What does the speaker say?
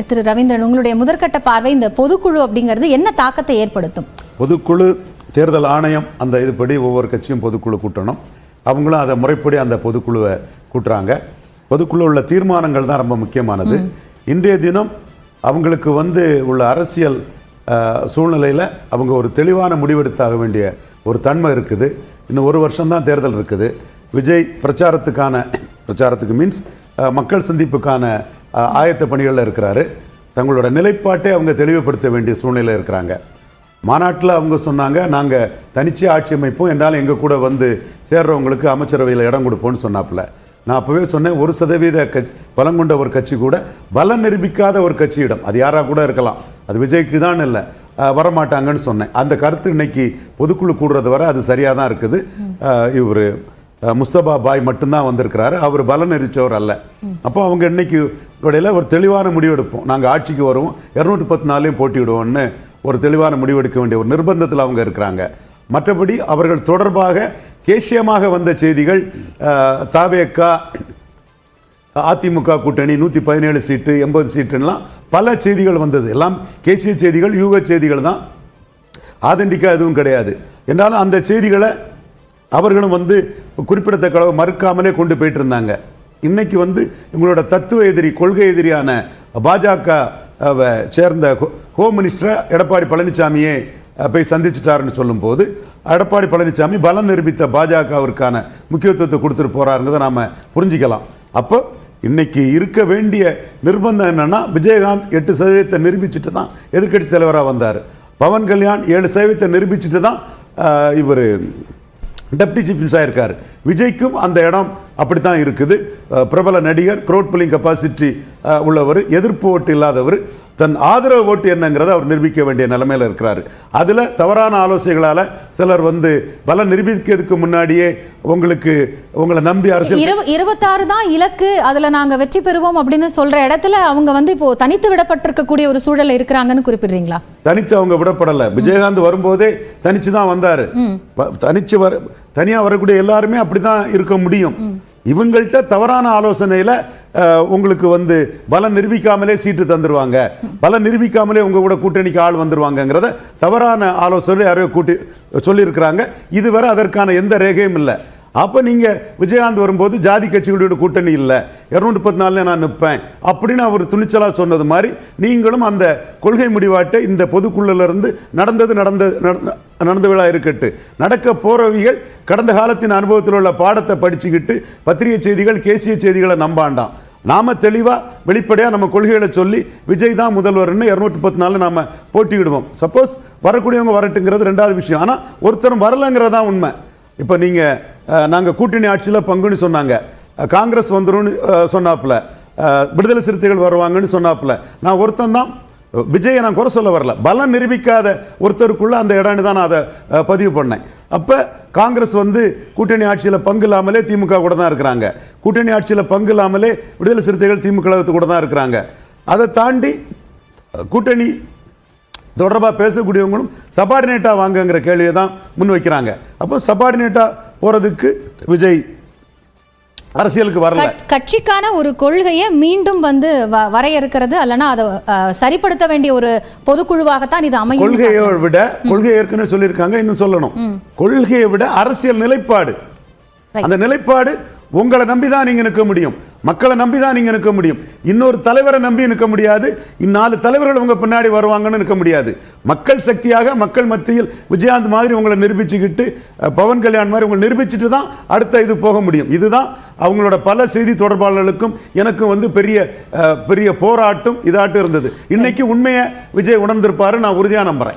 திரு ரவீந்திரன், உங்களுடைய முதற்கட்ட பார்வை இந்த பொதுக்குழு அப்படிங்கிறது என்ன தாக்கத்தை ஏற்படுத்தும்? பொதுக்குழு தேர்தல் ஆணையம் அந்த இதுபடி ஒவ்வொரு கட்சியும் பொதுக்குழு கூட்டணும். அவங்களும் அதை முறைப்படி அந்த பொதுக்குழுவை கூட்டுறாங்க. பொதுக்குழு உள்ள தீர்மானங்கள் தான் ரொம்ப முக்கியமானது. இன்றைய தினம் அவங்களுக்கு உள்ள அரசியல் சூழ்நிலையில் அவங்க ஒரு தெளிவான முடிவெடுத்தாக வேண்டிய ஒரு தன்மை இருக்குது. இன்னும் ஒரு வருஷம்தான் தேர்தல் இருக்குது. விஜய் பிரச்சாரத்துக்கு மீன்ஸ் மக்கள் சந்திப்புக்கான ஆயத்த பணிகளில் இருக்கிறாரு. தங்களோட நிலைப்பாட்டை அவங்க தெளிவுபடுத்த வேண்டிய சூழ்நிலை இருக்கிறாங்க. மாநாட்டில் அவங்க சொன்னாங்க, நாங்கள் தனிச்சு ஆட்சி அமைப்போம், என்றாலும் எங்கள் கூட சேர்றவங்களுக்கு அமைச்சரவையில் இடம் கொடுப்போம்னு சொன்னாப்புல. நான் அப்போவே சொன்னேன், 1% பலம் கொண்ட ஒரு கட்சி கூட பலம் நிரூபிக்காத ஒரு கட்சியிடம், அது யாராக கூட இருக்கலாம், அது விஜய்க்கு தான் இல்லை, வரமாட்டாங்கன்னு சொன்னேன். அந்த கருத்து இன்னைக்கு பொதுக்குழு கூடுறது வரை அது சரியாக தான் இருக்குது. இவர் முஸ்தபா பாய் மட்டும்தான் வந்திருக்கிறாரு, அவர் பலம் நெறிச்சவர் அல்ல. அப்போ அவங்க இன்னைக்கு இடையில ஒரு தெளிவான முடிவெடுப்போம், நாங்கள் ஆட்சிக்கு வருவோம், 214 போட்டியிடுவோம்னு ஒரு தெளிவான முடிவெடுக்க வேண்டிய ஒரு நிர்பந்தத்தில் அவங்க இருக்கிறாங்க. மற்றபடி அவர்கள் தொடர்பாக கேசியமாக வந்த செய்திகள், தாவேகா அதிமுக கூட்டணி 117 சீட்டு 80 சீட்டுலாம் பல செய்திகள் வந்தது. எல்லாம் கேசிய செய்திகள், யூக செய்திகள் தான், ஆதென்டிக்கா எதுவும் கிடையாது. என்றாலும் அந்த செய்திகளை அவர்களும் குறிப்பிடத்தக்க அளவு மறுக்காமலே கொண்டு போயிட்டு இருந்தாங்க. இன்னைக்கு இவங்களோட தத்துவ எதிரி, கொள்கை எதிரியான பாஜக சேர்ந்த ஹோம் மினிஸ்டரை எடப்பாடி பழனிசாமியே போய் சந்திச்சுட்டாருன்னு சொல்லும் போது, எடப்பாடி பழனிசாமி பலம் நிரூபித்த பாஜகவிற்கான முக்கியத்துவத்தை கொடுத்துட்டு போறாருங்கிறத நாம புரிஞ்சுக்கலாம். அப்போ இன்னைக்கு இருக்க வேண்டிய நிர்பந்தம் என்னன்னா, விஜயகாந்த் 8% நிரூபிச்சுட்டு தான் எதிர்கட்சி தலைவராக வந்தார். பவன் கல்யாண் 7% நிரூபிச்சுட்டு தான் இவர் டெப்டி சீஃப் மினிஸ்டர் இருக்காரு. விஜய்க்கும் அந்த இடம் அப்படித்தான் இருக்குது. பிரபல நடிகர், க்ரௌட் புல்லிங் கெப்பாசிட்டி உள்ளவர், எதிர்ப்பு ஓட்டு இல்லாதவர், தன் ஆதரவு ஓட்டு என்னங்கிறத அவர் நிரூபிக்க வேண்டிய நிலைமையில இருக்கிறாரு. அதுல தவறான ஆலோசனைகளால சிலர் பலம் நிரூபிக்கிறதுக்கு முன்னாடியே உங்களை நம்பி அரசியல் 26 தான் இலக்கு, அதுல நாங்க வெற்றி பெறுவோம் அப்படின்னு சொல்ற இடத்துல அவங்க இப்போ தனித்து விடப்பட்டிருக்கக்கூடிய ஒரு சூழல் இருக்கிறாங்கன்னு குறிப்பிடுறீங்களா? தனித்து அவங்க விடப்படல. விஜயகாந்த் வரும்போதே தனிச்சு தான் வந்தாரு. தனியா வரக்கூடிய எல்லாருமே அப்படிதான் இருக்க முடியும். இவங்கள்ட்ட தவறான ஆலோசனையில உங்களுக்கு பலம் நிரூபிக்காமலே சீட்டு தந்துருவாங்க, பலம் நிரூபிக்காமலே உங்க கூட கூட்டணிக்கு ஆள் வந்துருவாங்கிறத தவறான ஆலோசனை யாரையோ கூட்டி சொல்லி இருக்கிறாங்க. இதுவரை அதற்கான எந்த ரேகையும் இல்லை. அப்ப நீங்க விஜயகாந்த் வரும்போது ஜாதி கட்சிகளோட கூட்டணி இல்லை, 214 நான் நிற்பேன் அப்படின்னு அவர் துணிச்சலா சொன்னது மாதிரி, நீங்களும் அந்த கொள்கை முடிவாட்டை இந்த பொதுக்குழுல இருந்து நடந்த விழா இருக்கட்டு, நடக்க போறவிகள் கடந்த காலத்தின் அனுபவத்தில் உள்ள பாடத்தை படிச்சுக்கிட்டு பத்திரிகை செய்திகள், கேசிய செய்திகளை நம்பாண்டாம். நாம தெளிவா வெளிப்படையா நம்ம கொள்கைகளை சொல்லி விஜய் தான் முதல்வர்னு 214 நாம போட்டியிடுவோம். சப்போஸ் வரக்கூடியவங்க வரட்டுங்கிறது ரெண்டாவது விஷயம். ஆனா ஒருத்தரும் வரலங்கிறதா உண்மை. இப்ப நீங்க நாங்க கூட்டணி ஆட்சியில் பங்குன்னு சொன்னாங்க, காங்கிரஸ் வந்துரும் சொன்னாப்புல, விடுதலை சிறுத்தைகள் வருவாங்கன்னு சொன்னாப்புல. நான் ஒருத்தன் தான், விஜயை நான் குறை சொல்ல வரல, பலம் நிரூபிக்காத ஒருத்தருக்குள்ள அந்த இடம்னு தான் நான் அதை பதிவு பண்ணேன். அப்ப காங்கிரஸ் கூட்டணி ஆட்சியில் பங்கு இல்லாமலே திமுக கூட தான் இருக்கிறாங்க, கூட்டணி ஆட்சியில் பங்கு இல்லாமலே விடுதலை சிறுத்தைகள் திமுக கூட தான் இருக்கிறாங்க. அதை தாண்டி கூட்டணி தொடர்பாக பேசக்கூடியவங்களும் சபார்டினேட்டா வாங்குங்கிற கேள்வியை தான் முன் வைக்கிறாங்க. அப்போ சபார்டினேட்டா போறதுக்கு விஜய் அரசியலுக்கு வரல. கட்சிக்கான ஒரு கொள்கையை மீண்டும் வரையறுக்கிறது அல்லனா அதை சரிப்படுத்த வேண்டிய ஒரு பொதுக்குழுவாகத்தான் இது அமையும். கொள்கையை விட, கொள்கை ஏற்கனவே சொல்லியிருக்காங்க, இன்னும் சொல்லணும், கொள்கையை விட அரசியல் நிலைப்பாடு, அந்த நிலைப்பாடு உங்களை நம்பிதான் நீங்க நிற்க முடியும், மக்களை நம்பிதான் நீங்க நிற்க முடியும். இன்னொரு தலைவரை நம்பி நிற்க முடியாது, 4 தலைவர்கள் உங்க பின்னாடி வருவாங்கன்னு நிற்க முடியாது. மக்கள் சக்தியாக மக்கள் மத்தியில் விஜயகாந்த் மாதிரி உங்களை நிரூபிச்சுக்கிட்டு, பவன் கல்யாண் மாதிரி உங்களை நிரூபிச்சுட்டு தான் அடுத்த இது போக முடியும். இதுதான் அவங்களோட பல செய்தி தொடர்பாளர்களுக்கும் எனக்கும் பெரிய போராட்டம் இதாட்டும் இருந்தது. இன்னைக்கு உண்மையை விஜய் உணர்ந்திருப்பாரு, நான் உறுதியா நம்புறேன்.